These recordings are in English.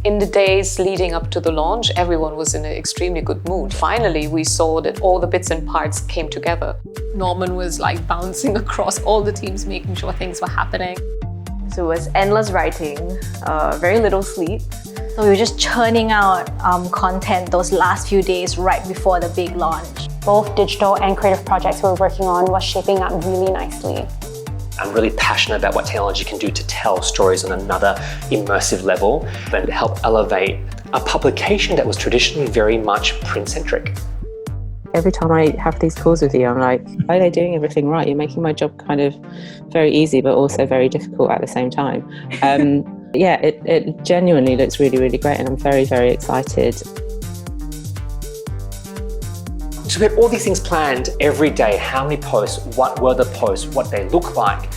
In the days leading up to the launch, everyone was in an extremely good mood. Finally, we saw that all the bits and parts came together. Norman was like bouncing across all the teams, making sure things were happening. So it was endless writing, very little sleep. So we were just churning out content those last few days right before the big launch. Both digital and creative projects we're working on was shaping up really nicely. I'm really passionate about what technology can do to tell stories on another immersive level and help elevate a publication that was traditionally very much print-centric. Every time I have these calls with you, I'm like, why are they doing everything right? You're making my job kind of very easy, but also very difficult at the same time. Yeah, it genuinely looks really, really great, and I'm very, very excited. So we had all these things planned every day. How many posts, what were the posts, what they look like.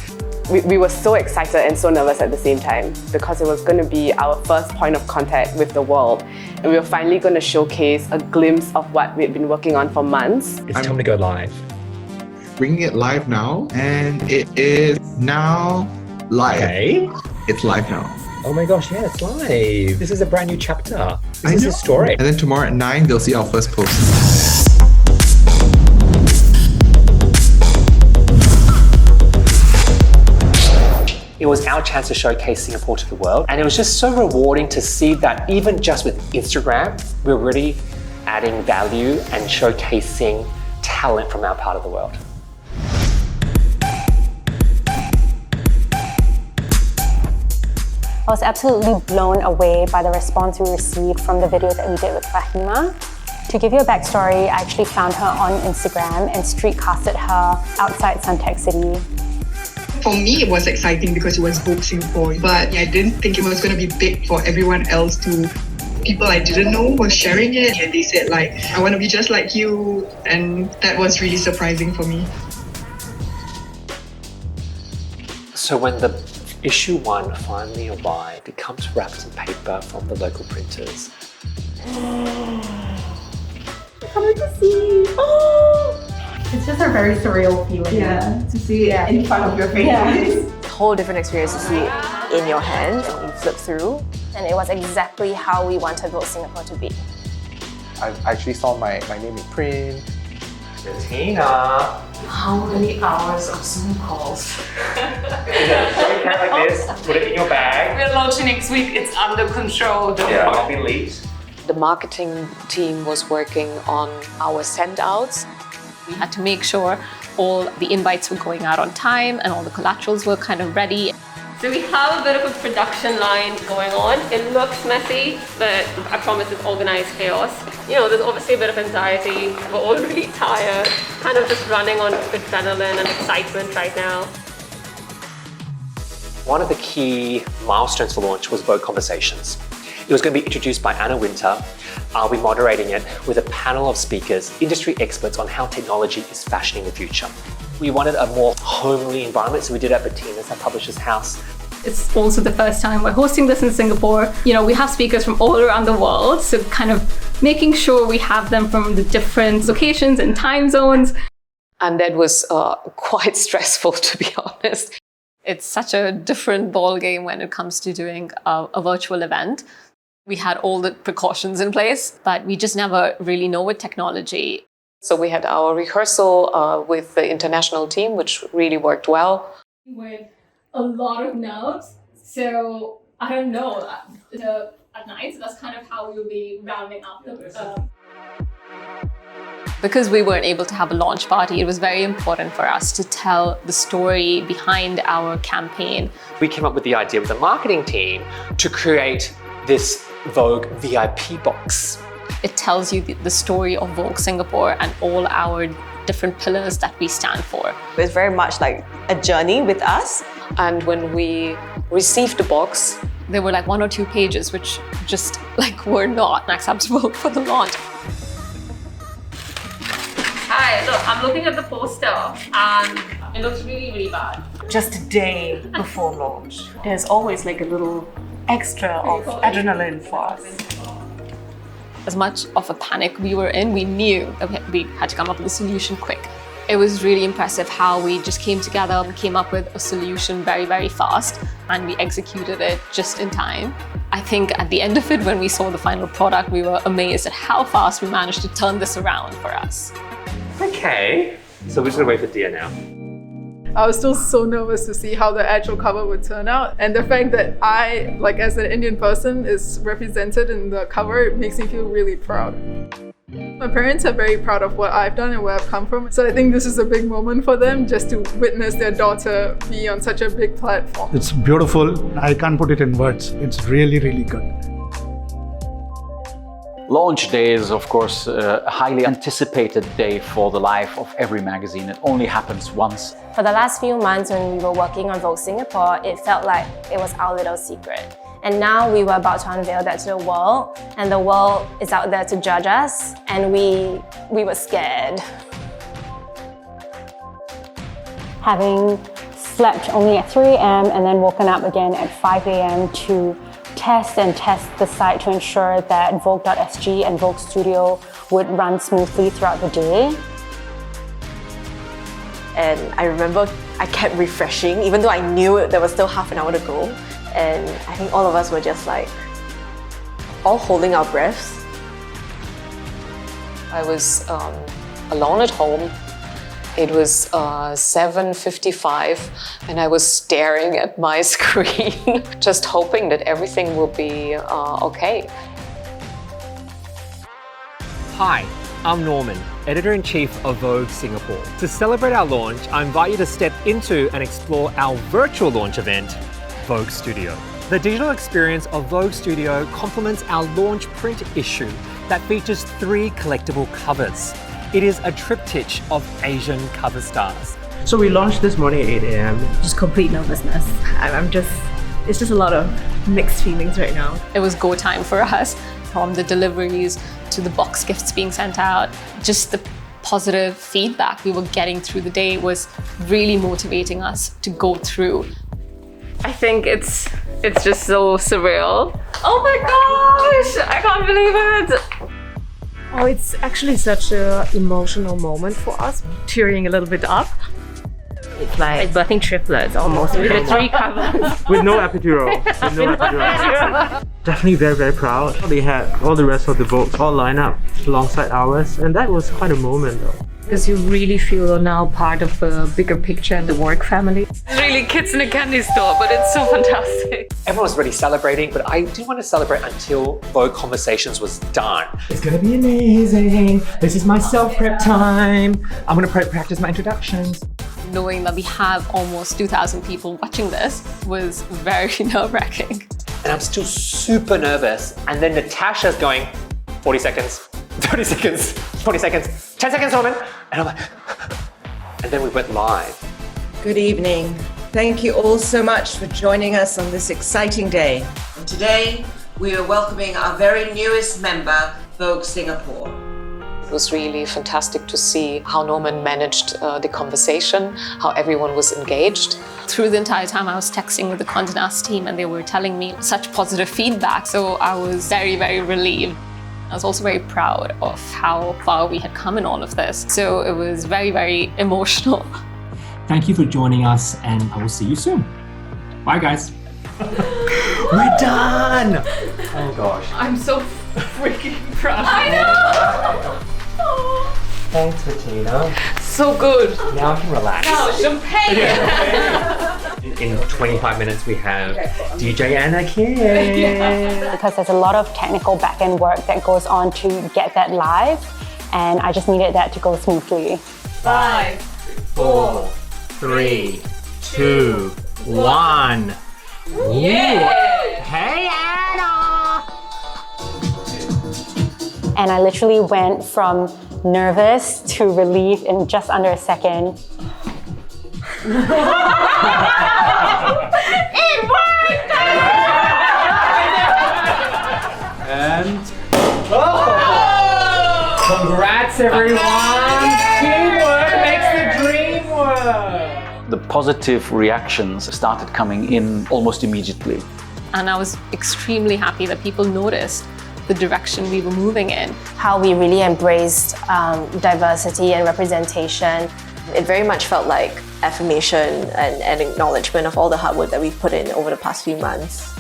We were so excited and so nervous at the same time because it was going to be our first point of contact with the world. And we were finally going to showcase a glimpse of what we'd been working on for months. It's time to go live. Bringing it live now, and it is now live. Okay. It's live now. Oh my gosh, yeah, it's live. This is a brand new chapter. This is a story. And then tomorrow at 9, they'll see our first post. It was our chance to showcase Singapore to the world. And it was just so rewarding to see that even just with Instagram, we're really adding value and showcasing talent from our part of the world. I was absolutely blown away by the response we received from the video that we did with Fahima. To give you a backstory, I actually found her on Instagram and street-casted her outside Suntec City. For me, it was exciting because it was Vogue Singapore, but I didn't think it was going to be big for everyone else to. People I didn't know were sharing it, and they said like, I want to be just like you, and that was really surprising for me. So when the issue 1 finally arrived, it comes wrapped in paper from the local printers. Coming to see. Oh! It's just a very surreal feeling. Yeah, to see it in front of your face. It's a whole different experience to see it in your hand and you flip through. And it was exactly how we wanted Vogue Singapore to be. I actually saw my name in print. Bettina! How many hours of Zoom calls? Carry it like this, put it in your bag. We're launching next week, it's under control. Yeah, I'll be late. The marketing team was working on our send-outs. We had to make sure all the invites were going out on time and all the collaterals were kind of ready. So we have a bit of a production line going on. It looks messy, but I promise it's organized chaos. You know, there's obviously a bit of anxiety. We're all really tired, kind of just running on adrenaline and excitement right now. One of the key milestones for launch was Vogue Conversations. It was going to be introduced by Anna Winter. I'll be moderating it with a panel of speakers, industry experts on how technology is fashioning the future. We wanted a more homely environment, so we did it at Bettina's, our publisher's house. It's also the first time we're hosting this in Singapore. You know, we have speakers from all around the world, so kind of making sure we have them from the different locations and time zones. And that was quite stressful, to be honest. It's such a different ballgame when it comes to doing a virtual event. We had all the precautions in place, but we just never really know with technology. So we had our rehearsal with the international team, which really worked well. With a lot of nerves, so I don't know, at night, so that's kind of how we'll be rounding up the Because we weren't able to have a launch party, it was very important for us to tell the story behind our campaign. We came up with the idea with the marketing team to create this Vogue VIP box. It tells you the story of Vogue Singapore and all our different pillars that we stand for. It's very much like a journey with us. And when we received the box, there were like 1 or 2 pages which just like were not acceptable for the launch. Hi, look, I'm looking at the poster and it looks really, really bad. Just a day before launch, there's always like a little extra of adrenaline for us. As much of a panic we were in, we knew that we had to come up with a solution quick. It was really impressive how we just came together and came up with a solution very, very fast, and we executed it just in time. I think at the end of it, when we saw the final product, we were amazed at how fast we managed to turn this around for us. Okay, so we're just gonna wait for Dia now. I was still so nervous to see how the actual cover would turn out. And the fact that I, like as an Indian person, is represented in the cover, it makes me feel really proud. My parents are very proud of what I've done and where I've come from. So I think this is a big moment for them, just to witness their daughter be on such a big platform. It's beautiful. I can't put it in words. It's really, really good. Launch day is, of course, a highly anticipated day for the life of every magazine. It only happens once. For the last few months when we were working on Vogue Singapore, it felt like it was our little secret. And now we were about to unveil that to the world, and the world is out there to judge us, and we were scared. Having slept only at 3 a.m. and then woken up again at 5 a.m. to test the site to ensure that Vogue.sg and Vogue Studio would run smoothly throughout the day. And I remember I kept refreshing, even though I knew there was still half an hour to go. And I think all of us were just like, all holding our breaths. I was alone at home. It was 7:55 and I was staring at my screen, just hoping that everything will be okay. Hi, I'm Norman, Editor-in-Chief of Vogue Singapore. To celebrate our launch, I invite you to step into and explore our virtual launch event, Vogue Studio. The digital experience of Vogue Studio complements our launch print issue that features 3 collectible covers. It is a triptych of Asian cover stars. So we launched this morning at 8 a.m. Just complete nervousness. It's just a lot of mixed feelings right now. It was go time for us, from the deliveries to the box gifts being sent out. Just the positive feedback we were getting through the day was really motivating us to go through. I think it's just so surreal. Oh my gosh, I can't believe it. Oh, it's actually such an emotional moment for us, tearing a little bit up. It's like birthing triplets almost with the 3 covers. With no epidural. Definitely very, very proud. They had all the rest of the Vogues all lined up alongside ours, and that was quite a moment though. Because you really feel you're now part of a bigger picture in the work family. It's really kids in a candy store, but it's so fantastic. Everyone's already celebrating, but I didn't want to celebrate until Vogue Conversations was done. It's gonna be amazing. This is my self-prep time. I'm gonna practice my introductions. Knowing that we have almost 2,000 people watching this was very nerve-wracking. And I'm still super nervous. And then Natasha's going, 40 seconds, 30 seconds, 20 seconds, 10 seconds, Norman. And I'm like, and then we went live. Good evening. Thank you all so much for joining us on this exciting day. And today, we are welcoming our very newest member, Vogue Singapore. It was really fantastic to see how Norman managed the conversation, how everyone was engaged. Through the entire time I was texting with the Condé Nast team and they were telling me such positive feedback, so I was very, very relieved. I was also very proud of how far we had come in all of this, so it was very, very emotional. Thank you for joining us, and I will see you soon. Bye, guys. We're done! Oh gosh. I'm so freaking proud. I know! Thanks, Bettina. So good. Now I can relax. Now, champagne! In 25 minutes, we have DJ Anna Kim. Because there's a lot of technical back-end work that goes on to get that live, and I just needed that to go smoothly. 5, 4, 3, 2, 1. Yeah! Hey, Anna! And I literally went from nervous to relief in just under a second. It worked! And congrats, everyone! Teamwork makes the dream work! The positive reactions started coming in almost immediately. And I was extremely happy that people noticed the direction we were moving in. How we really embraced diversity and representation. It very much felt like affirmation and acknowledgement of all the hard work that we've put in over the past few months.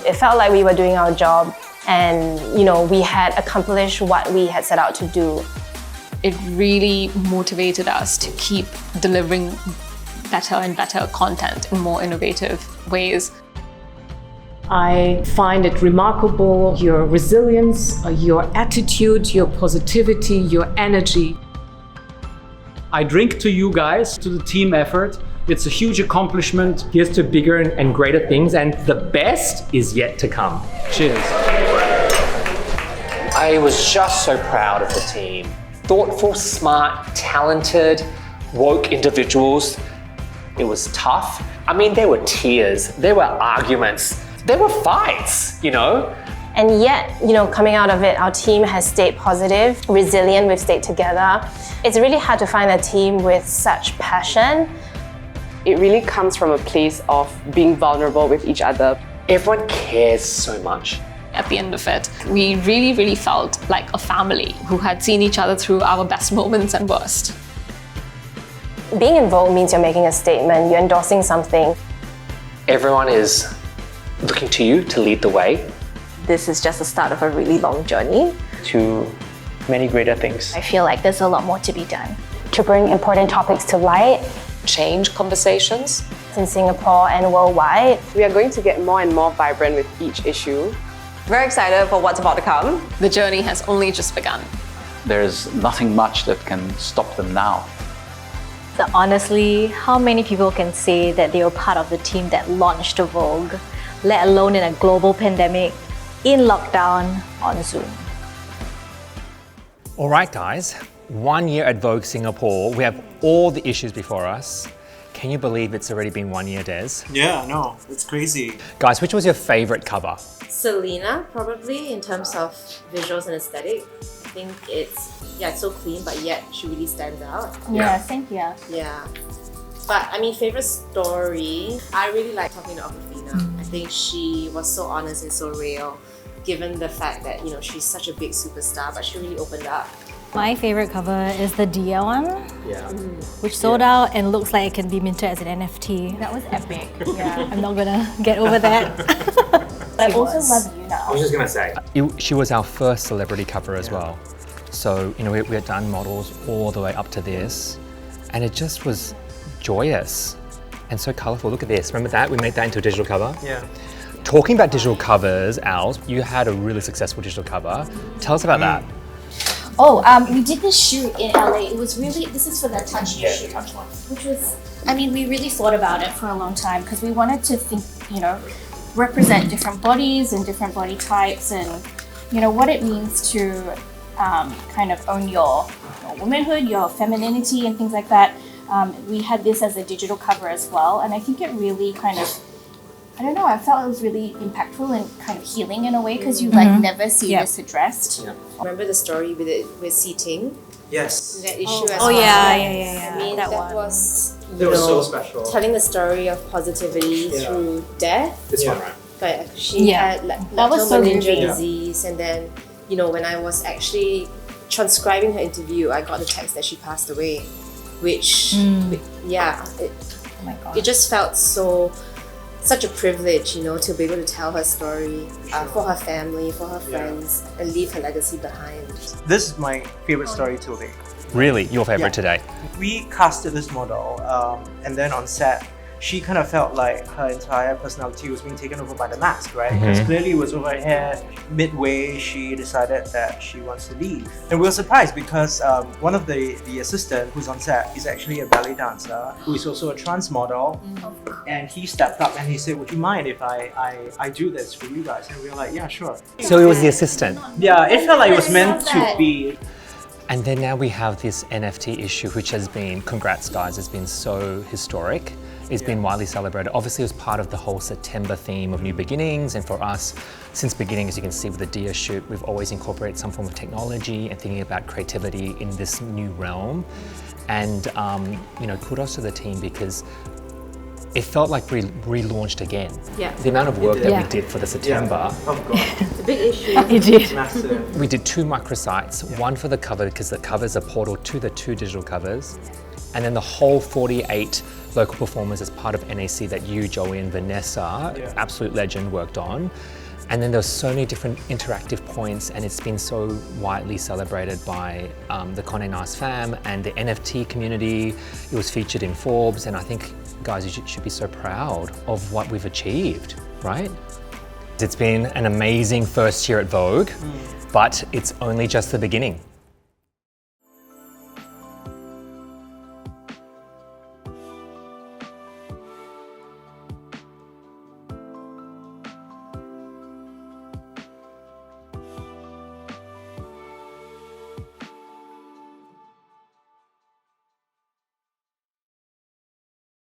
It felt like we were doing our job and, we had accomplished what we had set out to do. It really motivated us to keep delivering better and better content in more innovative ways. I find it remarkable, your resilience, your attitude, your positivity, your energy. I drink to you guys, to the team effort. It's a huge accomplishment. Here's to bigger and greater things, and the best is yet to come. Cheers. I was just so proud of the team. Thoughtful, smart, talented, woke individuals. It was tough. I mean, there were tears, there were arguments, there were fights, And yet, coming out of it, our team has stayed positive, resilient, we've stayed together. It's really hard to find a team with such passion. It really comes from a place of being vulnerable with each other. Everyone cares so much. At the end of it, we really, really felt like a family who had seen each other through our best moments and worst. Being in Vogue means you're making a statement, you're endorsing something. Everyone is looking to you to lead the way. This is just the start of a really long journey. To many greater things. I feel like there's a lot more to be done. To bring important topics to light. Change conversations. In Singapore and worldwide. We are going to get more and more vibrant with each issue. Very excited for what's about to come. The journey has only just begun. There's nothing much that can stop them now. So honestly, how many people can say that they were part of the team that launched Vogue, let alone in a global pandemic, in lockdown, on Zoom? All right, guys. 1 year at Vogue Singapore. We have all the issues before us. Can you believe it's already been 1 year, Des? Yeah, no, it's crazy. Guys, which was your favorite cover? Selena, probably, in terms of visuals and aesthetic. I think it's so clean, but yet she really stands out. Yeah, same here. Yeah. But I mean, favorite story, I really like talking to Aquafina. I think she was so honest and so real, given the fact that, she's such a big superstar, but she really opened up. My favorite cover is the Dia one, which sold out and looks like it can be minted as an NFT. That was epic. Yeah, I'm not gonna get over that. I also love you now. I was just gonna say. She was our first celebrity cover as well. So, we had done models all the way up to this, and it just was joyous and so colourful. Look at this. Remember that? We made that into a digital cover? Yeah. Talking about digital covers, Al, you had a really successful digital cover. Tell us about that. Oh, we did this shoot in LA. It was really, this is for the Touch You shoot, which was, we really thought about it for a long time because we wanted to think, represent different bodies and different body types and, what it means to kind of own your womanhood, your femininity and things like that. We had this as a digital cover as well, and I think it really kind of, I felt it was really impactful and kind of healing in a way because you never see this addressed. Yeah. Remember the story with seating? Yes. That issue as Oh well. yeah. I mean, that one. was so special. Telling the story of positivity through death. This one, right? But she had that was so meningeal disease, and then when I was actually transcribing her interview, I got the text that she passed away, which it just felt such a privilege, to be able to tell her story for her family, for her friends, and leave her legacy behind. This is my favorite story till date. Really? Your favorite today? We casted this model, and then on set, she kind of felt like her entire personality was being taken over by the mask, right? Because clearly it was over her head. Midway, she decided that she wants to leave. And we were surprised because one of the assistant who's on set is actually a ballet dancer who is also a trans model. And he stepped up and he said, would you mind if I do this for you guys? And we were like, yeah, sure. So it was the assistant? Yeah, it felt like it was meant to be. And then now we have this NFT issue, which has been, congrats guys, it's been so historic. It's been widely celebrated. Obviously, it was part of the whole September theme of new beginnings. And for us, since beginning, as you can see with the Dia shoot, we've always incorporated some form of technology and thinking about creativity in this new realm. And kudos to the team because it felt like we relaunched again. Yeah. The amount of work that Yeah. we did for the September. Oh God. It's a big issue. It did. Massive. We did 2 microsites, one for the cover because the cover is a portal to the 2 digital covers, and then the whole 48 local performers as part of NAC that you, Joey, and Vanessa, absolute legend, worked on. And then there's so many different interactive points, and it's been so widely celebrated by the Condé Nast fam and the NFT community. It was featured in Forbes, and I think, guys, you should be so proud of what we've achieved, right? It's been an amazing first year at Vogue, but it's only just the beginning.